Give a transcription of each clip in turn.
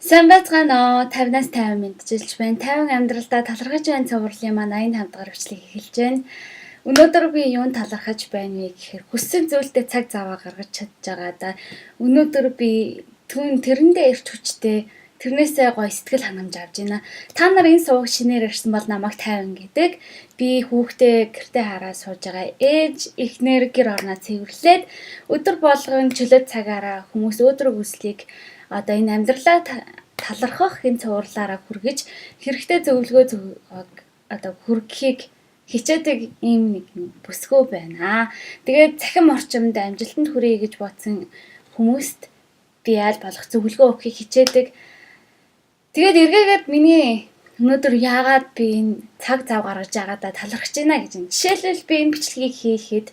Сайн байцгаана уу? 50-аас 50 мэдчилж байна. 50 амьдралдаа талархаж байна цувралын маань 85 дахь хвчлийг эхэлж байна. Өнөөдөр би юунд талархаж байна вэ гэхээр хүссэн зүйлдээ цаг зав гаргаж чадж байгаа да. Өнөөдөр би тэрэндээ эрт хүчтэй тэрнээсээ гоё сэтгэл ханамж авж байна. Та нар энэ суваг шинээр ирсэн бол намайг 50 гэдэг. Би хүүхдээ гэртээ хараа сууж байгаа. Ээж эхнэр гэр орноо цэвэрлээд өдөр болгон чөлөө цагаараа хүмүүс өөдрөг үслийг одоо энэ амьдралаа талархах энэ цувралаараа хүргэж хэрэгтэй зөвлөгөө одоо хүргэхийг хичээдэг ийм нэг бүсгөө байна. Тэгээд цахим орчимд амжилтанд хүрье гэж бодсон хүмүүст би аль болох зөвлөгөө өгөхийг хичээдэг. Тэгээд эргээгээд миний өнөөдөр яагаад би энэ цаг зав гаргаж байгаадаа талархаж байна гэж. Жишээлбэл би энэ бичлэгийг хийхэд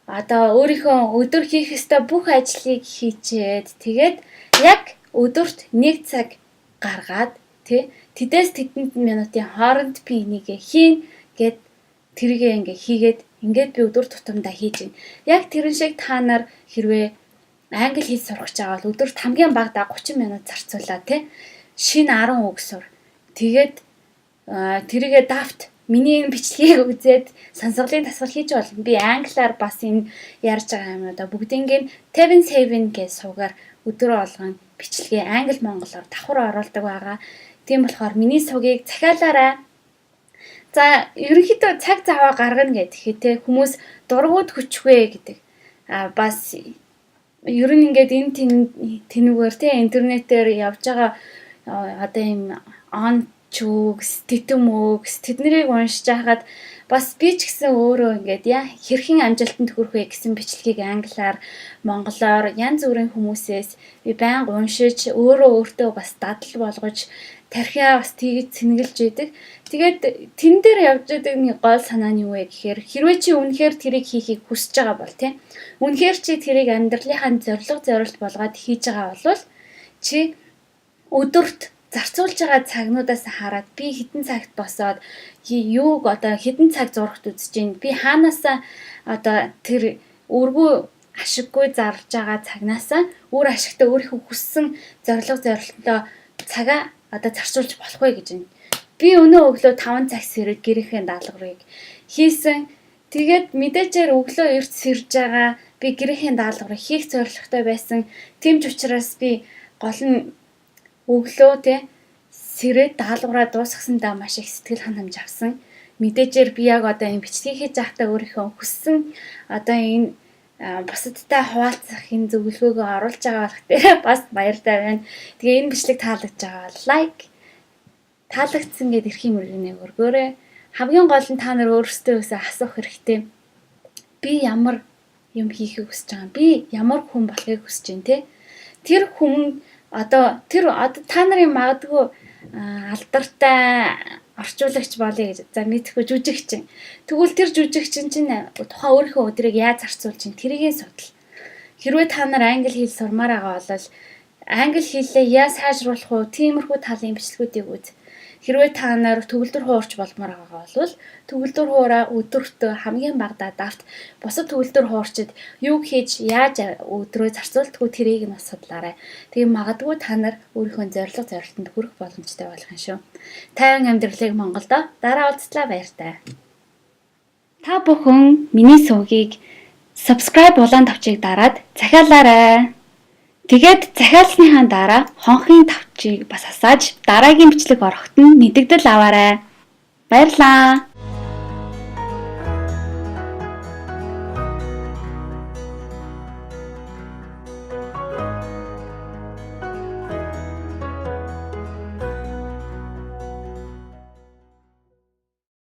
одоо өөрийнхөө өдөр хийх ёстой бүх ажлыг хийчээд тэгээд яг өдөрт 1 цаг гаргаад тэдээс тэдэнд минутын хооронд би энийгээ хийн гэд тэргээ ингээ хийгээд ингээд би өдөр тутамдаа хийж байна. Яг тэрэн шиг та нар хэрвээ англи хэл сурах гэж байгаа бол өдөрт хамгийн багадаа 30 минут зарцуулаа шинэ 10 үг сур. Тэгээд тэргээ давт миний энэ бичлэгийг үзээд сонсголын дасгал хийж болно. Би англиар бас энэ ярьж байгаа юмудаа бүгднийг 7 гэж суугаар өдрөө болгон бичлэгээ англи монголоор давхар оруулдаг байгаа. Тийм болохоор миний сувгийг захиалаарай. За ерөнхийдөө цаг заваа гаргана гэхэд хүмүүс дургууд хүчвэ гэдэг. Бас ер нь ингээд энэ тэнүүгээр интернетээр явж байгаа одоо ийм ончүгс, тэтэмүгс тэднийг уншиж байхад бас би ч гэсэн өөрөө ингээд хэрхэн амжилтанд хүрэх вэ гэсэн бичлэгийг англиар, монголоор янз бүрийн хүмүүсээс би байнга уншиж өөртөө бас дадал болгож тархиа бас тэгж цэнгэлж идэг. Тэгээд тэн дээр явж байгаа нэг гол санаа нь юу вэ гэхээр хэрвээ чи үнэхээр тэрийг хийхийг хүсэж байгаа бол үнэхээр чи тэрийг амьдралынхаа зорилт болгоод хийж байгаа бол чи өдөрт зарцуулж байгаа цагнуудаас хараад би хэдэн цагт босоод юуг одоо хэдэн цаг зурагт үзэж гин би хаанаасаа одоо тэр өргөө ашиггүй зарж байгаа цагнаасаа өөр ашигтай өөрийнхөө хүссэн зорилтоо цагаа одоо зарцуулж болох вэ гэж байна. Би өнөө өглөө 5 цаг сэрэг гэрийнхээ даалгаврыг хийсэн. Тэгээд мэдээжээр өглөө эрт сэрж байгаа би гэрийнхээ даалгаврыг хийх зорилготой байсан. Тэмч учраас би гол нь өглөө сэрээд даалгавраа дуусгасандаа маш их сэтгэл ханамж авсан. Мэдээжээр би яг одоо энэ бичлэгийг хийж байхдаа өөрийнхөө хүссэн одоо энэ бусадтай хуваалцах энэ зөвлөгөөгөө оруулж байгаа болох бас баяртай байна. Тэгээ энэ бичлэг таалагдж байгаа лайк таалагдсан гэд эрхийн мөргөнөө өргөөрэй. Хамгийн гол нь та нар өөрсдөө асуух хэрэгтэй. Би ямар юм хийхийг хүсэж байгаа юм? Би ямар хүн болохыг хүсэж байна Тэр хүн одоо та нарын магадгүй алдартай орчуулагч болъё гэж за мэдхгүй жүжигчин. Тэгвэл тэр жүжигчин чинь тухайн өөрийнхөө өдрийг яаж зарцуулж чинь тэрийг судал. Хэрвээ та нар англи хэл сурмаар байгаа бол англи хэлээ яаж сайжруулах вэ? Тиймэрхүү талын бичлэгүүдийг үз. Хэрвээ та нар төгөлдөр хуурч болмоор байгаа бол төгөлдөр хуураа өдөртөө хамгийн багадаа давт бусад төгөлдөр хуурчид юу хийж яаж өдрөө зарцуулдаггүй тэрийг нь бас судлаарай. Тэгээ магадгүй та нар өөрийнхөө зорилтонд хүрэх боломжтой болох юм шүү. 50 амьдралыг Монголдо дараа уулзлаа баяртай. Та бүхэн миний сувгийг subscribe улаан тавчийг дараад захиалаарай. Тэгээд захиалсныхаа дараа хонхын тавчийг бас асааж дараагийн бичлэг ороход нь мэдэгдэл аваарай. Баярлалаа.